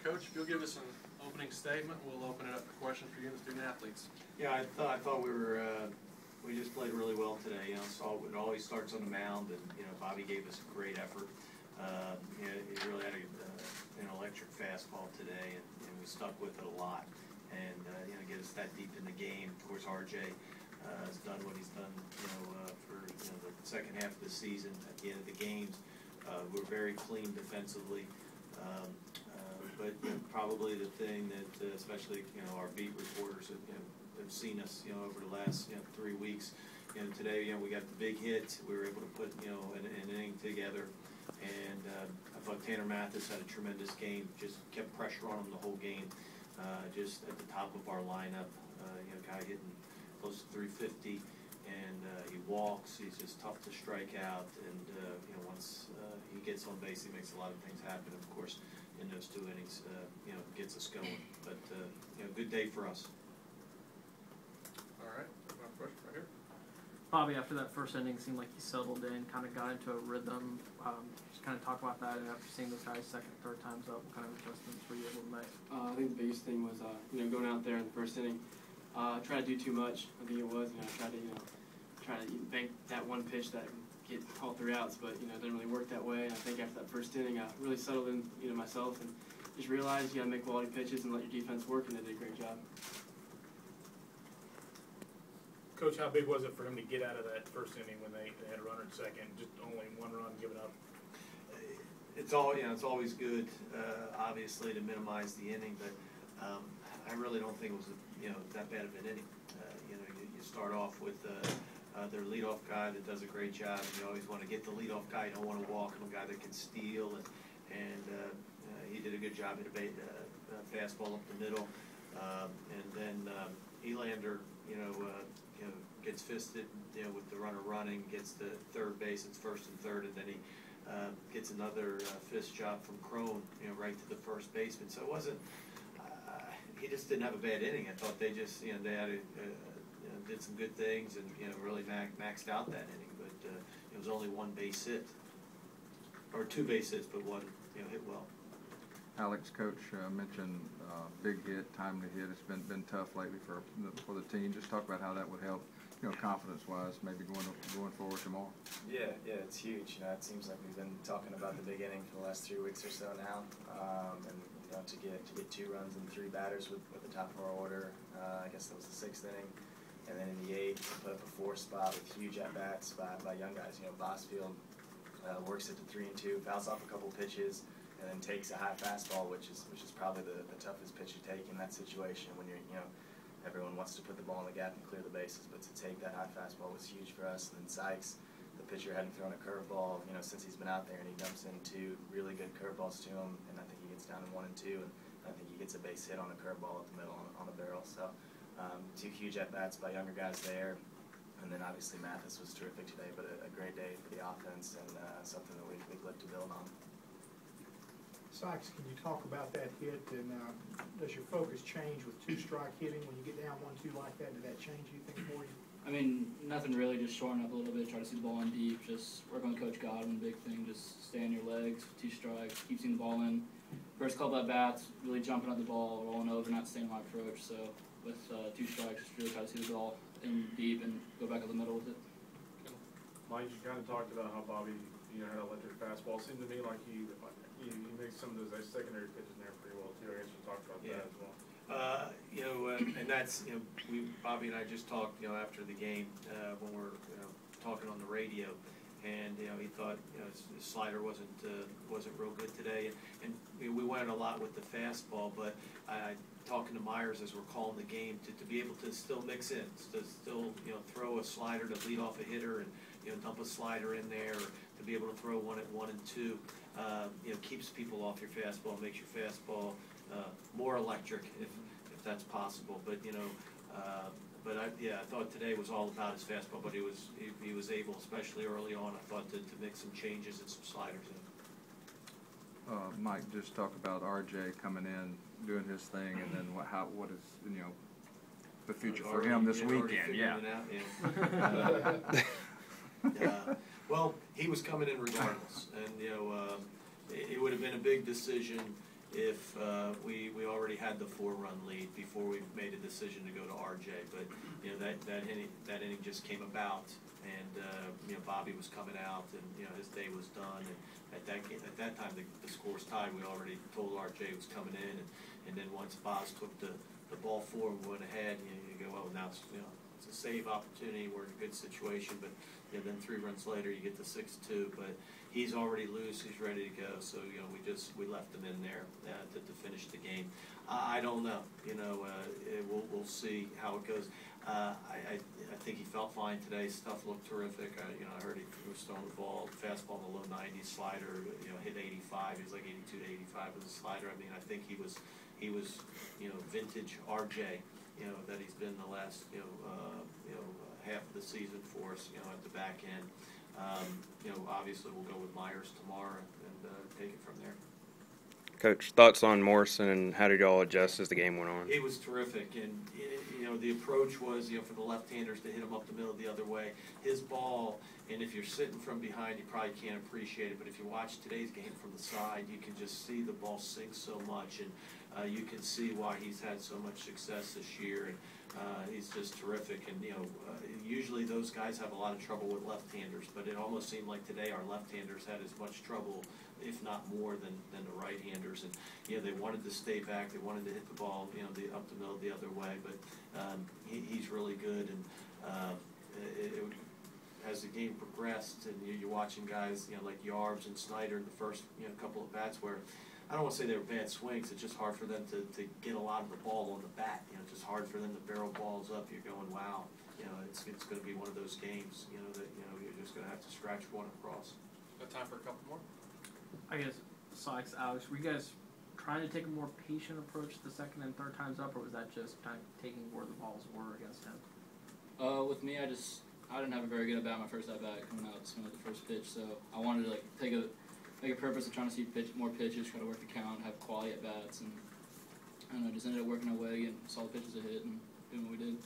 Coach, if you'll give us an opening statement, we'll open it up for questions for you and the student athletes. Yeah, I thought we just played really well today. It always starts on the mound, and Bobby gave us a great effort. He really had an electric fastball today, and we stuck with it a lot. And get us that deep in the game. Of course, RJ has done what he's done, for the second half of the season. At the end of the games, we're very clean defensively. But probably the thing that, especially our beat reporters have seen us over the last 3 weeks. Today we got the big hit. We were able to put an inning together, and I thought Tanner Mathis had a tremendous game. Just kept pressure on him the whole game. Just at the top of our lineup, guy hitting close to 350, and he walks. He's just tough to strike out, and once he gets on base, he makes a lot of things happen. Of course, in those 2 innings, gets us going. But good day for us. All right, my question right here. Bobby, after that first inning, seemed like he settled in, kind of got into a rhythm. Just kind of talk about that, and after seeing those guys second, third times up, what kind of adjustments were you able to make? I think the biggest thing was going out there in the first inning, try to do too much. I think it was try to bank that one pitch that get all 3 outs, but it didn't really work that way. And I think after that first inning, I really settled in myself and just realized you got to make quality pitches and let your defense work, and they did a great job. Coach, how big was it for him to get out of that first inning when they had a runner at second, just only 1 run given up? It's always good, obviously, to minimize the inning, but I really don't think it was that bad of an inning. You start off with their leadoff guy that does a great job. You always want to get the leadoff guy. You don't want to walk on a guy that can steal, and he did a good job at a fastball up the middle, and then Elander, gets fisted, with the runner running, gets to third base. It's first and third, and then he gets another fist job from Crone, right to the first baseman. So it wasn't. He just didn't have a bad inning. I thought they just, they had did some good things and really maxed out that inning. But it was only 1 base hit, or 2 base hits, but 1 hit well. Alex, Coach mentioned big hit, timely hit. It's been tough lately for the team. Just talk about how that would help, confidence-wise, maybe going forward tomorrow. Yeah, it's huge. It seems like we've been talking about the big inning for the last 3 weeks or so now, and to get 2 runs and 3 batters with the top of our order. I guess that was the 6th inning, and then in the 8th, put up a 4 spot with huge at bats by young guys. Bosfield works it to 3 and 2, fouls off a couple pitches, and then takes a high fastball, which is probably the toughest pitch you take in that situation when everyone wants to put the ball in the gap and clear the bases, but to take that high fastball was huge for us. And then Sikes, the pitcher, hadn't thrown a curveball, since he's been out there, and he dumps in 2 really good curveballs to him, and I think he gets down in 1 and 2, and I think he gets a base hit on a curveball up the middle on a barrel. So 2 huge at bats by younger guys there. And then obviously Mathis was terrific today, but a great day for the offense, and something that we'd look to build on. Sikes, can you talk about that hit, and does your focus change with 2-strike hitting when you get down 1-2 like that? Did that change anything for you? I mean, nothing really, just shorten up a little bit, try to see the ball in deep, just work on Coach Godwin, big thing, just stay on your legs, 2 strikes, keep seeing the ball in. First couple at bats, really jumping at the ball, rolling over, not staying on my approach, so with 2 strikes, just really try to see the ball in deep and go back up the middle with it. Mike, you kind of talked about how Bobby, had an electric fastball. It seemed to me like he makes some of those secondary pitches in there pretty well too. I guess you talked about that as well. And that's Bobby and I just talked after the game when we're talking on the radio, and he thought his slider wasn't real good today, and we went a lot with the fastball, but talking to Myers as we're calling the game to be able to still mix in, to still throw a slider to lead off a hitter and dump a slider in there, or to be able to throw 1 at 1 and 2, keeps people off your fastball, makes your fastball more electric if that's possible. But I thought today was all about his fastball, but he was able, especially early on, I thought, to make some changes and some sliders in. Mike, just talk about RJ coming in, doing his thing, and then what is the future for him this weekend? Well, he was coming in regardless, and it would have been a big decision if we already had the 4-run lead before we made a decision to go to RJ. But you know that inning just came about, and you know Bobby was coming out, and you know his day was done. And at that time the score's tied. We already told RJ was coming in, and then once Boz took the ball forward and went ahead, you go, oh, now it's it's a save opportunity. We're in a good situation, but you know, then 3 runs later you get the 6-2. But he's already loose. He's ready to go. So you know we left him in there to finish the game. I don't know. You know we'll see how it goes. I think he felt fine today. Stuff looked terrific. You know I heard he was throwing the ball, fastball in the low 90s, slider. You know hit 85. He was like 82 to 85 with a slider. I mean I think he was you know vintage RJ. You know that he's been the last half of the season for us. You know at the back end. You know obviously we'll go with Myers tomorrow and take it from there. Coach, thoughts on Morrison and how did y'all adjust as the game went on? It was terrific, and you know the approach was for the left-handers to hit him up the middle the other way. His ball, and if you're sitting from behind, you probably can't appreciate it. But if you watch today's game from the side, you can just see the ball sink so much, and you can see why he's had so much success this year. And he's just terrific. And usually those guys have a lot of trouble with left-handers, but it almost seemed like today our left-handers had as much trouble, if not more, than the right-handers. And they wanted to stay back, they wanted to hit the ball, up the middle the other way. But he's really good, and as the game progressed, and you're watching guys, like Yarbrough and Snyder in the first couple of bats where. I don't want to say they were bad swings. It's just hard for them to get a lot of the ball on the bat. It's just hard for them to barrel balls up. You're going, wow. It's going to be one of those games. That you're just going to have to scratch one across. Got time for a couple more? I guess Sikes, Alex, were you guys trying to take a more patient approach the second and third times up, or was that just kind of taking where the balls were against him? With me, I didn't have a very good at bat my first at bat coming out swinging at the first pitch, so I wanted to make a purpose of trying to see more pitches, try to work the count, have quality at bats, and I don't know, just ended up working our way and saw the pitches a hit and doing what we did.